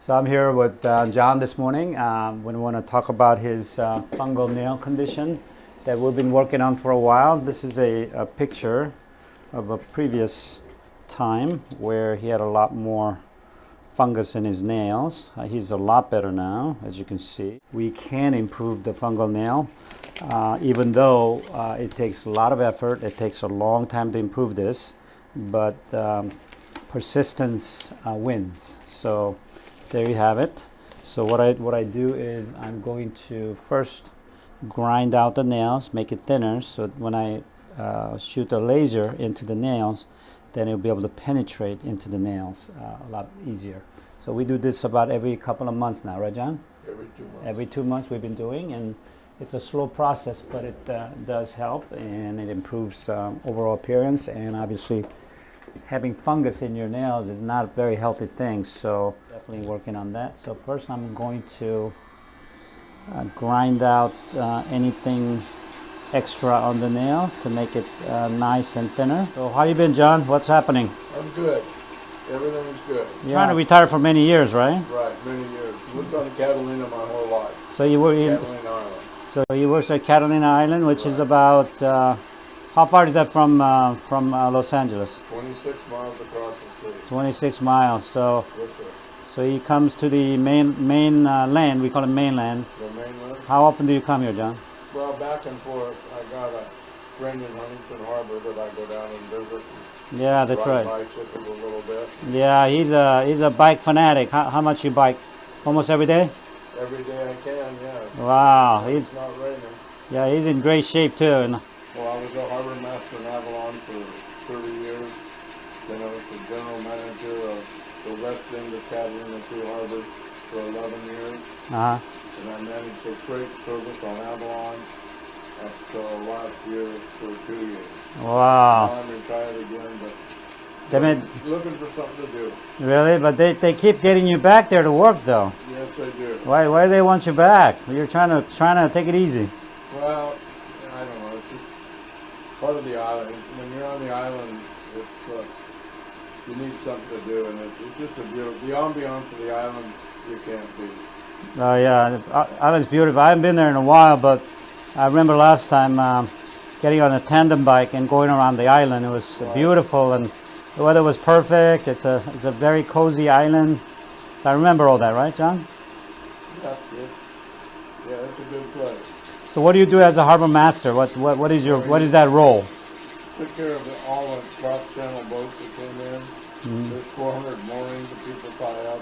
So I'm here with John this morning. We want to talk about his fungal nail condition that we've been working on for a while. This is a picture of a previous time where he had a lot more fungus in his nails. He's a lot better now, as you can see. We can improve the fungal nail, even though it takes a lot of effort. It takes a long time to improve this, but persistence wins. So there you have it. So what I do is I'm going to first grind out the nails, make it thinner, so when I shoot a laser into the nails, then it'll be able to penetrate into the nails a lot easier. So we do this about every couple of months now, right, John? Every 2 months. Every 2 months we've been doing, and it's a slow process, but it does help, and it improves overall appearance. And obviously, having fungus in your nails is not a very healthy thing, so definitely working on that. So first I'm going to grind out anything extra on the nail to make it nice and thinner. So how you been, John? What's happening? I'm good. Everything's good. Yeah. Trying to retire for many years, right? Right, many years. Lived on Catalina my whole life. So you were in Catalina Island. So you worked at Catalina Island, which is about how far is that from Los Angeles? 26 miles across the city. 26 miles. So Yes, sir. so he comes to the main land. We call it mainland. The mainland. How often do you come here, John? Well, back and forth. I got a friend in Huntington Harbor that I go down and visit. Yeah, that's Ride right. bicycle a little bit. Yeah, he's a bike fanatic. How much you bike? Almost every day? Every day I can, yeah. Wow, It's not raining. he's in great shape too. And Well, I was a harbor master in Avalon for 30 years. Then I was the general manager of the west end of Catalina Two Harbor for 11 years. And I managed the freight service on Avalon up till last year for 2 years. wow. Now I'm retired again, but They made, looking for something to do. really? But they keep getting you back there to work though. Yes, I do. Why do they want you back? You're trying to take it easy. Well, I don't know. It's just part of the island. When you're on the island, it's you need something to do, and it's just a beautiful. The ambiance of the island you can't beat. Oh yeah, the island's beautiful. I haven't been there in a while, but I remember last time getting on a tandem bike and going around the island. It was beautiful, and the weather was perfect. It's a very cozy island. I remember all that, right, John? Yeah, it's a good place. So what do you do as a harbor master? What is that role? Took care of all the cross-channel boats that came in. There's 400 moorings that people tie up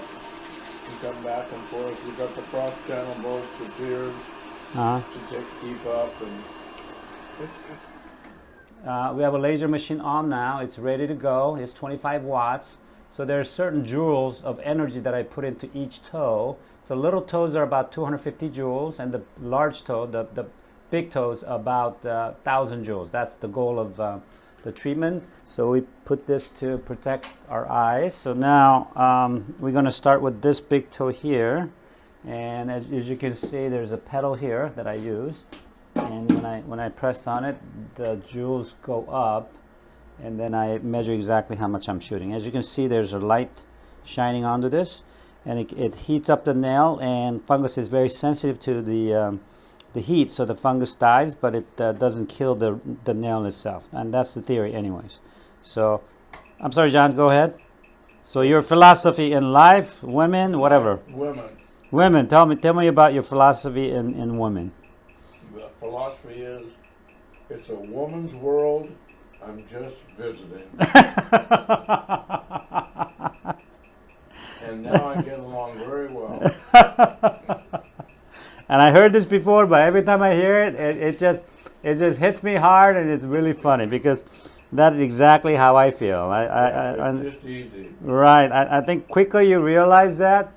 and come back and forth. We've got the cross-channel boats, the piers to keep up, and We have a laser machine on now. It's ready to go. It's 25 watts. So there are certain joules of energy that I put into each toe. So little toes are about 250 joules, and the large toe, the big toes, about 1,000 joules. That's the goal of the treatment. So we put this to protect our eyes. So now we're going to start with this big toe here. And as you can see, there's a pedal here that I use. And when I press on it, the joules go up, and then I measure exactly how much I'm shooting. As you can see, there's a light shining onto this, and it heats up the nail, and fungus is very sensitive to the heat, so the fungus dies, but it doesn't kill the nail itself. And that's the theory anyways. So, I'm sorry, John, go ahead. So your philosophy in life, women, whatever. Women, tell me about your philosophy in women. the philosophy is, it's a woman's world, I'm just visiting. And now I get along very well. And I heard this before, but every time I hear it, it just hits me hard, and it's really funny because that is exactly how I feel. It's just easy. Right. I think quicker you realize that,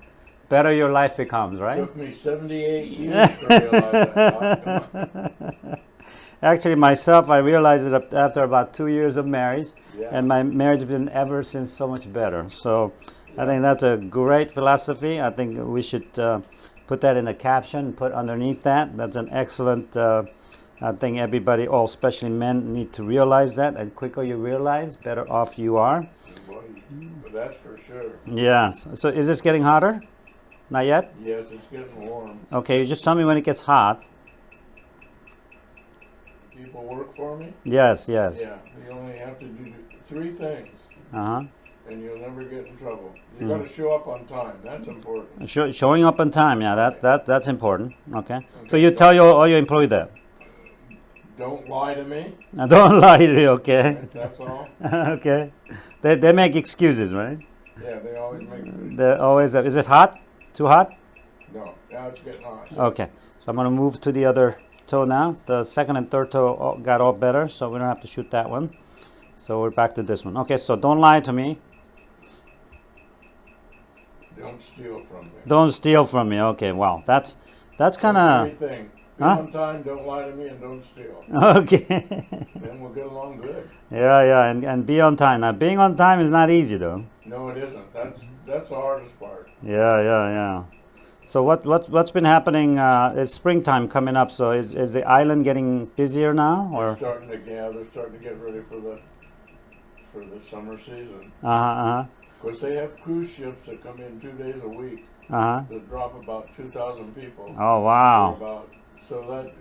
better your life becomes, right? It took me 78 years to realize that. Actually, myself, I realized it after about 2 years of marriage, Yeah. and my marriage has been ever since so much better. So I think that's a great philosophy. I think we should put that in a caption, put underneath that. That's an excellent I think everybody, all especially men, need to realize that. And quicker you realize, better off you are. Well, that's for sure. Yes. So is this getting hotter? Not yet? Yes, it's getting warm. Okay, you just tell me when it gets hot. People work for me? Yes, yes. Yeah, you only have to do 3 things. Uh-huh. And you'll never get in trouble. You got to show up on time. That's important. Showing up on time, yeah, that's important. Okay. So you tell all your employees that. Don't lie to me. Don't lie to you, okay? That's all. Okay. They make excuses, right? Yeah, they always make. They always. Is it hot? Too hot? No, now it's getting hot. Okay. So I'm gonna move to the other toe now. The second and third toe got all better, so we don't have to shoot that one. So we're back to this one. Okay. So don't lie to me. Don't steal from me. Don't steal from me. Okay. Wow. That's kind of. Be on time, don't lie to me, and don't steal. Okay. Then we'll get along good. Yeah, yeah, and be on time. Now, being on time is not easy, though. No, it isn't. That's the hardest part. Yeah, yeah, yeah. So what's been happening? It's springtime coming up. So is the island getting busier now, or? They're starting to get ready for the summer season. Uh-huh. Of course, they have cruise ships that come in 2 days a week. Uh-huh. That drop about 2,000 people. Oh, wow. So that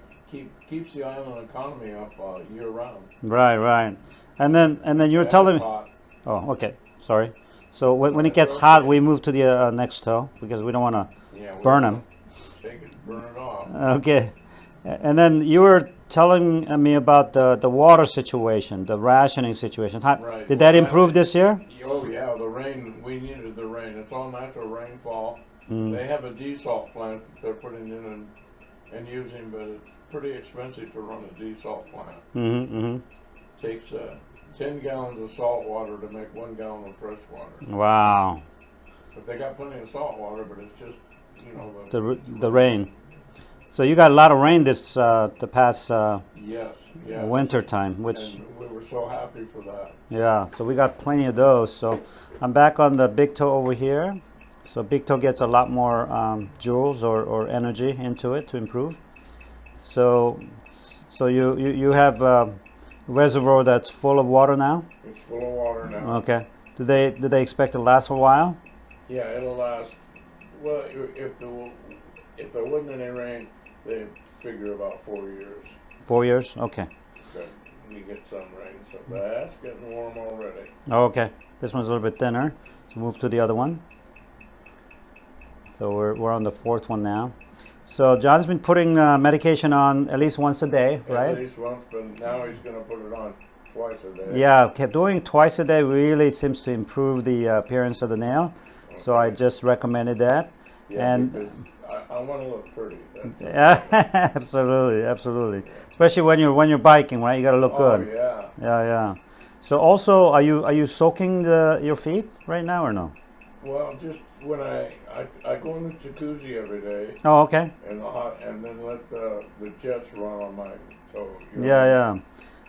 keeps the island economy up year round. Right, right. And then you're telling me. Oh, okay. Sorry. So when it gets hot, we move to the next toe because we don't want to burn them. Burn it off. Okay. And then you were telling me about the water situation, the rationing situation. Right. Did that improve this year? Oh yeah, the rain. We needed the rain. It's all natural rainfall. They have a desalt plant that they're putting in and using, but it's pretty expensive to run a desalt plant. Mm-hmm. Takes 10 gallons of salt water to make 1 gallon of fresh water. Wow. But they got plenty of salt water, but it's just the rain. So you got a lot of rain this the past yes. winter time, which and we were so happy for that. Yeah. So we got plenty of those. So I'm back on the big toe over here. So big toe gets a lot more joules or energy into it to improve. So you have a reservoir that's full of water now? It's full of water now. Okay. Do they expect it to last for a while? Yeah, it'll last. Well, if there wasn't any rain, they figure about 4 years. 4 years? Okay. But we get some rain, so that's getting warm already. Okay. This one's a little bit thinner. So move to the other one. So we're on the 4th one now. So John's been putting medication on at least once a day, right? At least once, but now he's going to put it on twice a day. Yeah, okay. Doing it twice a day really seems to improve the appearance of the nail. Okay. So I just recommended that. Yeah, and I want to look pretty. Yeah, absolutely, absolutely. Especially when you're biking, right? You got to look good. Oh yeah. Yeah, yeah. So also, are you soaking your feet right now or no? Well, just when I go in the jacuzzi every day. Oh, okay. And then let the jets run on my toe. Yeah, yeah.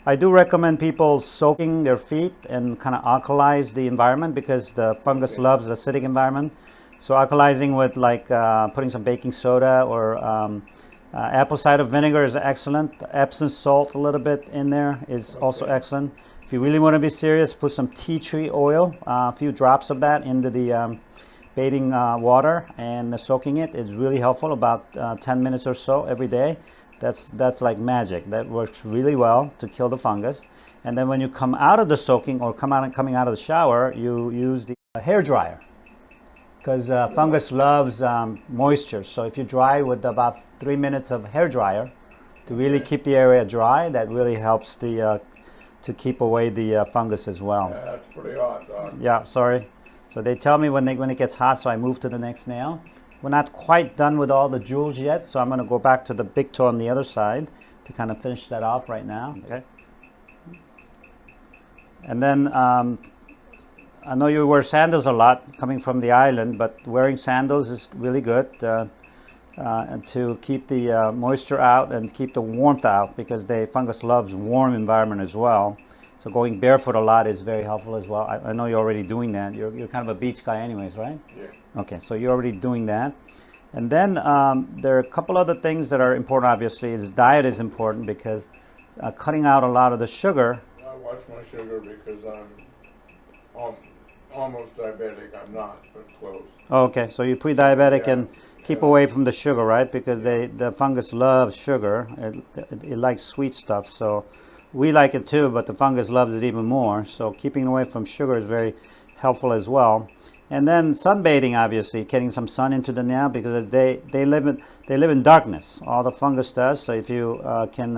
I do recommend people soaking their feet and kind of alkalize the environment because the fungus loves the acidic environment. So alkalizing with like putting some baking soda or apple cider vinegar is excellent. Epsom salt a little bit in there is also excellent. If you really want to be serious, put some tea tree oil, a few drops of that into the bathing water and soaking it. It's really helpful, about 10 minutes or so every day. That's like magic. That works really well to kill the fungus. And then when you come out of the soaking or coming out of the shower, you use the hair dryer because fungus loves moisture. So if you dry with about 3 minutes of hair dryer to really keep the area dry, that really helps to keep away the fungus as well. Yeah, that's pretty hot, Doc. Yeah, sorry. So they tell me when it gets hot, so I move to the next nail. We're not quite done with all the joules yet, so I'm going to go back to the big toe on the other side to kind of finish that off right now. Okay. And then I know you wear sandals a lot coming from the island, but wearing sandals is really good and to keep the moisture out and keep the warmth out because the fungus loves warm environment as well. So going barefoot a lot is very helpful as well. I know you're already doing that. You're kind of a beach guy anyways, right? Yeah. Okay, so you're already doing that. And then there are a couple other things that are important, obviously. Diet is important because cutting out a lot of the sugar. I watch my sugar because almost diabetic. I'm not, but close. Okay, so you're pre-diabetic Yeah, and keep yeah. away from the sugar, right? Because the fungus loves sugar. It likes sweet stuff. So we like it too, but the fungus loves it even more. So keeping away from sugar is very helpful as well. And then sunbathing, obviously, getting some sun into the nail because they live in darkness. All the fungus does. So if you can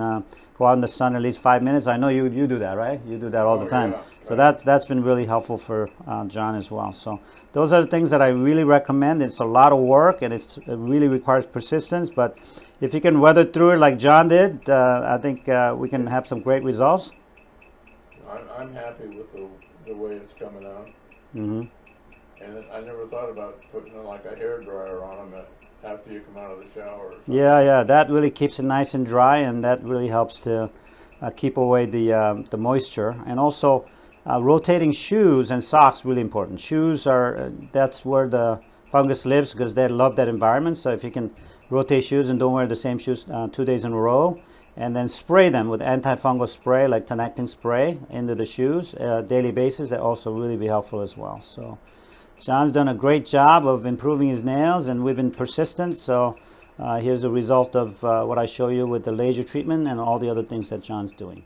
go out in the sun at least 5 minutes, I know you do that, right? You do that all the time. Yeah, So right. that's been really helpful for John as well. So those are the things that I really recommend. It's a lot of work and it really requires persistence. But if you can weather through it like John did, I think we can have some great results. I'm happy with the way it's coming out. Mm-hmm. And I never thought about putting like a hair dryer on them after you come out of the shower. Or something. Yeah, that really keeps it nice and dry, and that really helps to keep away the moisture. And also, rotating shoes and socks really important. Shoes are that's where the fungus lives because they love that environment. So if you can rotate shoes and don't wear the same shoes 2 days in a row, and then spray them with antifungal spray like tenactin spray into the shoes daily basis, that also really be helpful as well. So John's done a great job of improving his nails, and we've been persistent. So here's the result of what I show you with the laser treatment and all the other things that John's doing.